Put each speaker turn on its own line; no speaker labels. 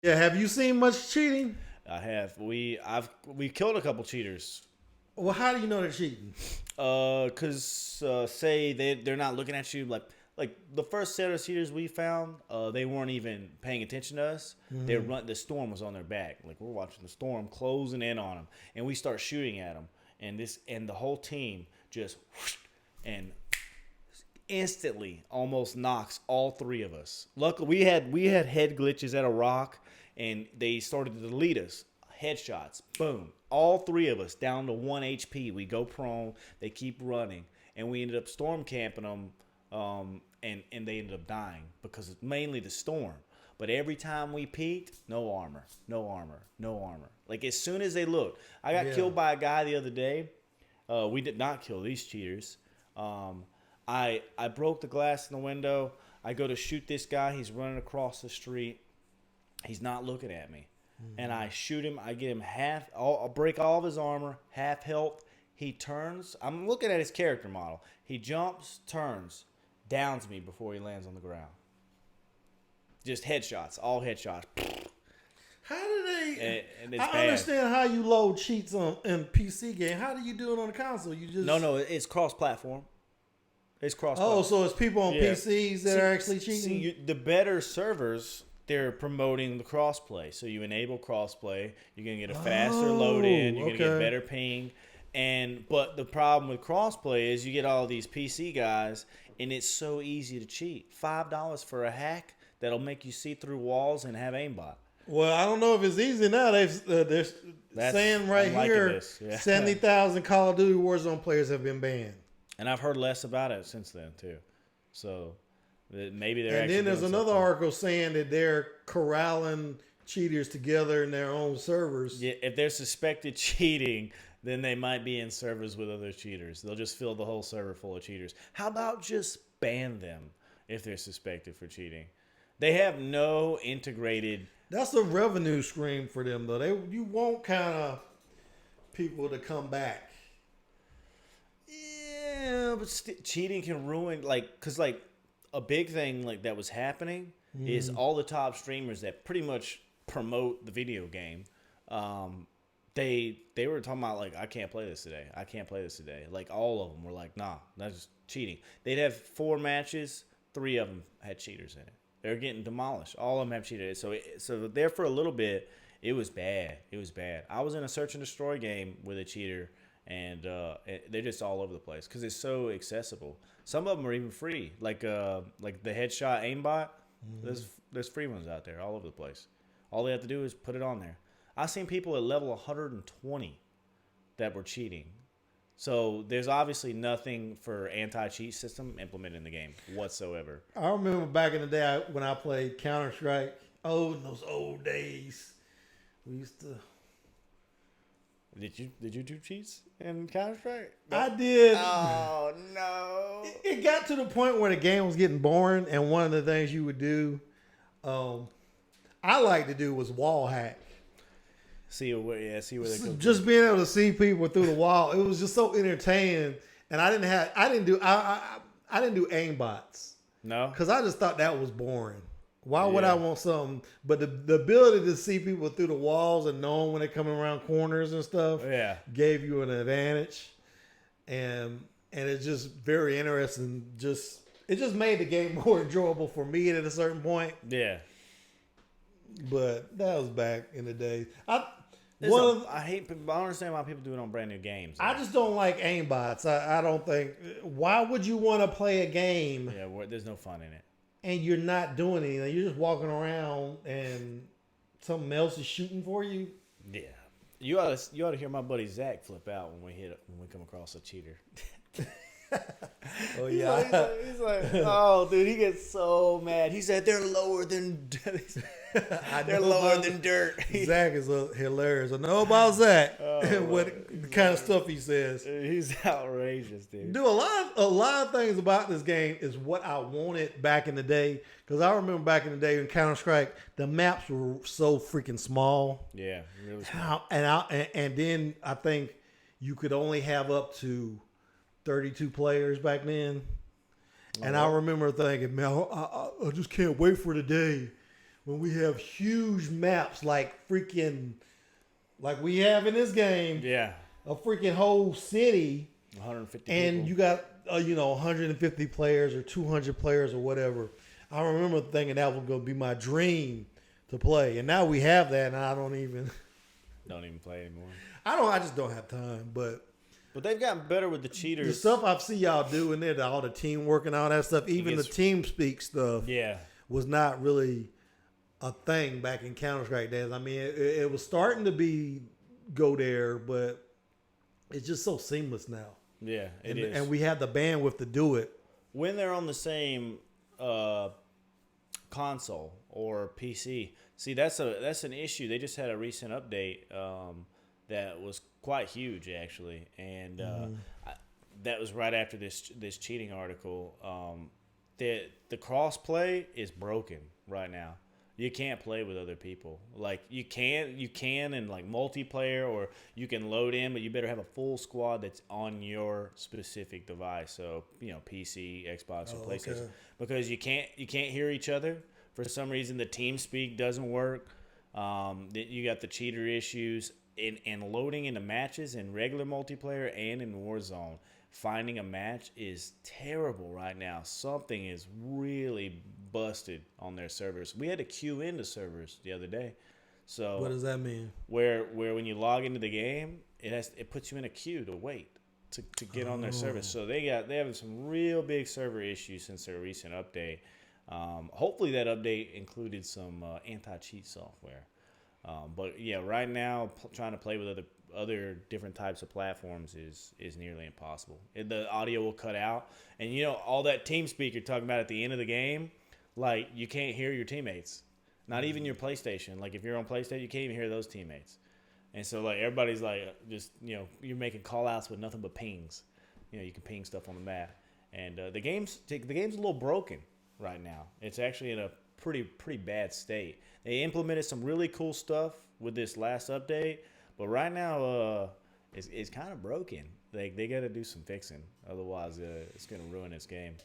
Yeah, have you seen much cheating?
I have. We killed a couple cheaters.
Well, how do you know they're cheating?
Cause say they're not looking at you like the first set of cheaters we found. They weren't even paying attention to us. The storm was on their back. Like we're watching the storm closing in on them, and we start shooting at them, and the whole team just whoosh, and instantly almost knocks all three of us. Luckily, we had head glitches at a rock, and they started to delete us. Headshots, boom, all three of us down to 1 HP. We go prone. They keep running, and we ended up storm camping them, and they ended up dying because it's mainly the storm. But every time we peeked, no armor, no armor, no armor. Like as soon as they looked, I got killed by a guy the other day. We did not kill these cheaters. I broke the glass in the window. I go to shoot this guy. He's running across the street. He's not looking at me. And I shoot him. I get him I'll break all of his armor, half health. He turns. I'm looking at his character model. He jumps, turns, downs me before he lands on the ground. Just headshots, all headshots.
How do they?
And it's
I
bad.
understand how you load cheats on in PC game. How do you do it on the console? You just
No, it's cross-platform. It's cross-platform.
Oh, so it's people on PCs that are actually cheating.
The better servers, they're promoting the crossplay. So you enable crossplay, you're gonna get a faster load in, you're gonna get better ping. But the problem with crossplay is you get all these PC guys, and it's so easy to cheat. $5 for a hack that'll make you see through walls and have aimbot.
Well, I don't know if it's easy now. They're saying right here, 70,000 Call of Duty Warzone players have been banned.
And I've heard less about it since then too. So maybe they're.
And then there's another article saying that they're corralling cheaters together in their own servers.
Yeah, if they're suspected cheating, then they might be in servers with other cheaters. They'll just fill the whole server full of cheaters. How about just ban them if they're suspected for cheating? They have no integrated.
That's a revenue stream for them, though. You want kind of people to come back.
Yeah, but cheating can ruin because a big thing like that was happening is all the top streamers that pretty much promote the video game. They were talking about like I can't play this today. I can't play this today. Like all of them were like, nah, that's just cheating. They'd have 4 matches, 3 of them had cheaters in it. They're getting demolished. All of them have cheated. So there for a little bit, it was bad. It was bad. I was in a search and destroy game with a cheater, and they're just all over the place because it's so accessible. Some of them are even free, like the headshot aimbot. There's free ones out there all over the place. All they have to do is put it on there. I've seen people at level 120 that were cheating. So there's obviously nothing for anti-cheat system implemented in the game whatsoever.
I remember back in the day when I played Counter-Strike. Oh, in those old days, we used to.
Did you do cheats in Counter-Strike? No.
I did.
Oh no!
It got to the point where the game was getting boring, and one of the things you would do, I like to do was wall hack.
See where they go.
Just being able to see people through the wall, it was just so entertaining. And I didn't do aimbots.
No,
because I just thought that was boring. Why would I want something? But the ability to see people through the walls and knowing when they're coming around corners and stuff, gave you an advantage. And it's just very interesting. It just made the game more enjoyable for me at a certain point.
Yeah.
But that was back in the day.
I don't understand why people do it on brand new games.
I just don't like aimbots. I don't think. Why would you want to play a game?
Yeah, there's no fun in it.
And you're not doing anything. You're just walking around and something else is shooting for you.
Yeah, you ought to hear my buddy Zach flip out when we come across a cheater.
Oh yeah,
he's like, oh dude, he gets so mad. He said they're lower than dirt.
Zach is hilarious. I know about Zach. What the kind of stuff he says.
He's outrageous, dude.
A lot of things about this game is what I wanted back in the day. Because I remember back in the day in Counter-Strike, the maps were so freaking small.
Yeah, really small.
And then I think you could only have up to 32 players back then. And I remember thinking, man, I just can't wait for the day when we have huge maps like freaking, like we have in this game.
Yeah.
A freaking whole city.
150
and
people.
You got 150 players or 200 players or whatever. I remember thinking that was going to be my dream to play, and now we have that, and I don't even
play anymore.
I just don't have time. But
they've gotten better with the cheaters.
The stuff I've seen y'all do in there, all the teamwork and all that stuff, even the team speak stuff, was not really a thing back in Counter-Strike days. I mean, it was starting to go there, but it's just so seamless now.
Yeah, it is.
And we have the bandwidth to do it.
When they're on the same console or PC, see, that's an issue. They just had a recent update that was quite huge, actually, and that was right after this cheating article. The cross-play is broken right now. You can't play with other people. Like you can in like multiplayer, or you can load in, but you better have a full squad that's on your specific device. So PC, Xbox, or PlayStation, because you can't hear each other for some reason. The TeamSpeak doesn't work. You got the cheater issues and loading into matches in regular multiplayer and in Warzone. Finding a match is terrible right now. Something is really busted on their servers. We had to queue into servers the other day. So
what does that mean?
Where when you log into the game, it puts you in a queue to wait to get on their service. So they have some real big server issues since their recent update. Hopefully that update included some anti-cheat software. But yeah, right now trying to play with other different types of platforms is nearly impossible. The audio will cut out, and all that TeamSpeak you're talking about at the end of the game, like you can't hear your teammates, not even your PlayStation. Like if you're on PlayStation, you can't even hear those teammates, and so like everybody's like just you're making call outs with nothing but pings. You can ping stuff on the map, and the game's a little broken right now. It's actually in a pretty bad state. They implemented some really cool stuff with this last update, but right now it's kind of broken. They got to do some fixing, otherwise it's going to ruin this game.